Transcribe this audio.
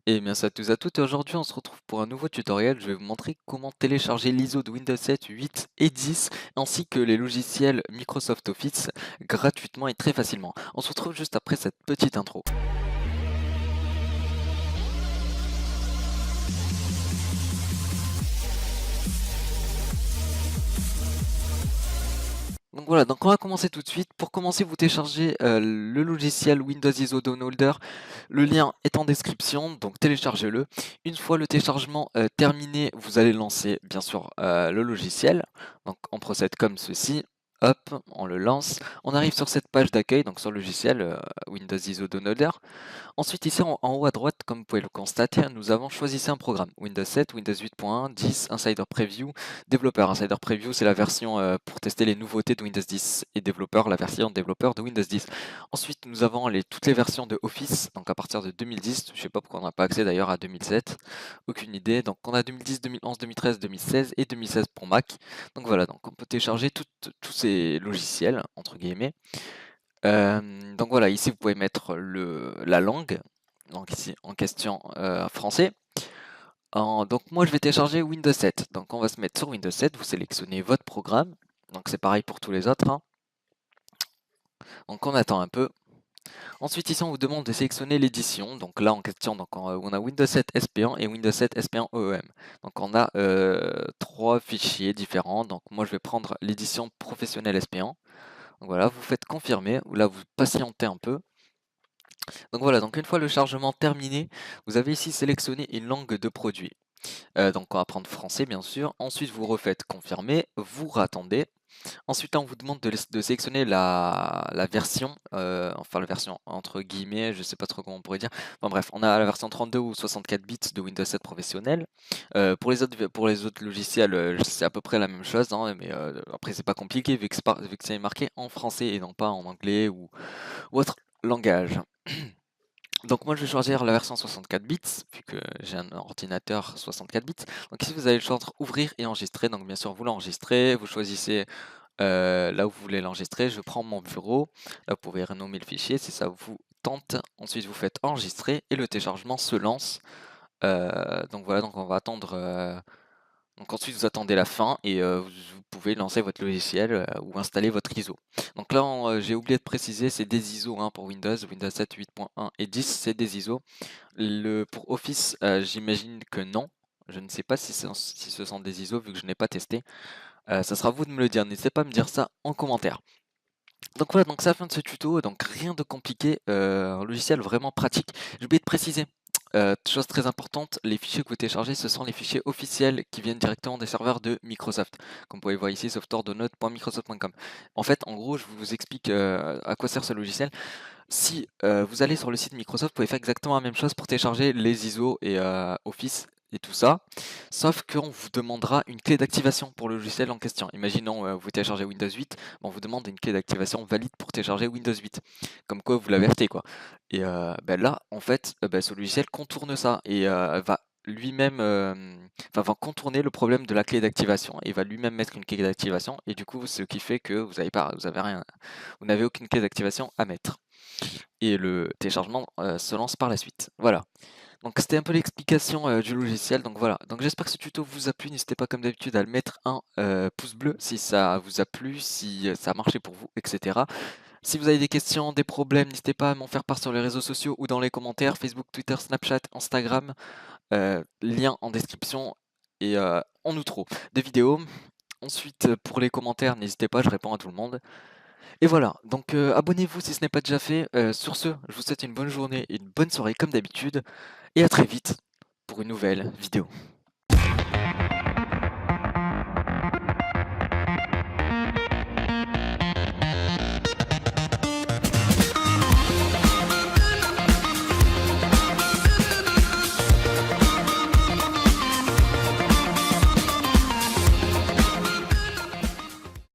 Et bien salut à tous et à toutes, et aujourd'hui on se retrouve pour un nouveau tutoriel. Je vais vous montrer comment télécharger l'ISO de Windows 7, 8 et 10 ainsi que les logiciels Microsoft Office gratuitement et très facilement. On se retrouve juste après cette petite intro. Donc voilà, donc on va commencer tout de suite. Pour commencer, vous téléchargez le logiciel Windows ISO Downloader. Le lien est en description, donc téléchargez-le. Une fois le téléchargement terminé, vous allez lancer bien sûr le logiciel. Donc on procède comme ceci. Hop, on le lance. On arrive sur cette page d'accueil, donc sur le logiciel Windows ISO Downloader. Ensuite, ici en haut à droite, comme vous pouvez le constater, nous avons choisi un programme. Windows 7, Windows 8.1, 10, Insider Preview, Développeur. Insider Preview, c'est la version pour tester les nouveautés de Windows 10 et Développeur, la version développeur de Windows 10. Ensuite, nous avons toutes les versions de Office, donc à partir de 2010. Je ne sais pas pourquoi on n'a pas accès d'ailleurs à 2007. Aucune idée. Donc on a 2010, 2011, 2013, 2016 et 2016 pour Mac. Donc voilà, donc on peut télécharger tous ces logiciels, entre guillemets. Donc voilà, ici vous pouvez mettre la langue, donc ici en question français. Donc moi je vais télécharger Windows 7, donc on va se mettre sur Windows 7, vous sélectionnez votre programme, donc c'est pareil pour tous les autres, hein. Donc on attend un peu. Ensuite ici on vous demande de sélectionner l'édition, donc là en question donc on a Windows 7 SP1 et Windows 7 SP1 OEM. Donc on a trois fichiers différents, donc moi je vais prendre l'édition professionnelle SP1. Donc voilà, vous faites confirmer, là vous patientez un peu. Donc voilà, donc une fois le chargement terminé, vous avez ici sélectionné une langue de produit. Donc on va prendre français bien sûr. Ensuite vous refaites confirmer, vous rattendez. Ensuite on vous demande de sélectionner la version, enfin la version entre guillemets, je sais pas trop comment on pourrait dire. Enfin bref, on a la version 32 ou 64 bits de Windows 7 professionnel. Pour les autres logiciels, c'est à peu près la même chose, hein, mais après c'est pas compliqué vu que c'est marqué en français et non pas en anglais ou autre langage. Donc moi je vais choisir la version 64 bits, vu que j'ai un ordinateur 64 bits. Donc ici vous avez le choix entre ouvrir et enregistrer. Donc bien sûr vous l'enregistrez, vous choisissez là où vous voulez l'enregistrer. Je prends mon bureau, là vous pouvez renommer le fichier si ça vous tente. Ensuite vous faites enregistrer et le téléchargement se lance. Donc voilà, donc on va attendre donc ensuite vous attendez la fin et vous pouvez lancer votre logiciel ou installer votre ISO. Donc là j'ai oublié de préciser, c'est des ISO hein, pour Windows, Windows 7, 8.1 et 10 c'est des ISO. Pour Office j'imagine que non. Je ne sais pas si ce sont des ISO vu que je n'ai pas testé. Ça sera à vous de me le dire, n'hésitez pas à me dire ça en commentaire. Donc voilà, donc c'est la fin de ce tuto, donc rien de compliqué, un logiciel vraiment pratique. J'ai oublié de préciser, chose très importante, les fichiers que vous téléchargez, ce sont les fichiers officiels qui viennent directement des serveurs de Microsoft. Comme vous pouvez voir ici, softwaredownload.microsoft.com. En fait, en gros, je vous explique à quoi sert ce logiciel. Si vous allez sur le site Microsoft, vous pouvez faire exactement la même chose pour télécharger les ISO et Office et tout ça, sauf qu'on vous demandera une clé d'activation pour le logiciel en question. Imaginons vous téléchargez Windows 8, on vous demande une clé d'activation valide pour télécharger Windows 8, comme quoi vous l'avertez quoi. Et là, en fait, ce logiciel contourne ça et va lui-même, va contourner le problème de la clé d'activation et va lui-même mettre une clé d'activation et du coup, ce qui fait que vous avez rien, vous n'avez aucune clé d'activation à mettre et le téléchargement se lance par la suite. Voilà. Donc c'était un peu l'explication du logiciel. Donc voilà. Donc j'espère que ce tuto vous a plu. N'hésitez pas comme d'habitude à le mettre un pouce bleu si ça vous a plu, si ça a marché pour vous, etc. Si vous avez des questions, des problèmes, n'hésitez pas à m'en faire part sur les réseaux sociaux ou dans les commentaires, Facebook, Twitter, Snapchat, Instagram. Lien en description et en outro des vidéos. Ensuite, pour les commentaires, n'hésitez pas, je réponds à tout le monde. Et voilà, donc abonnez-vous si ce n'est pas déjà fait. Sur ce, je vous souhaite une bonne journée et une bonne soirée comme d'habitude. Et à très vite pour une nouvelle vidéo.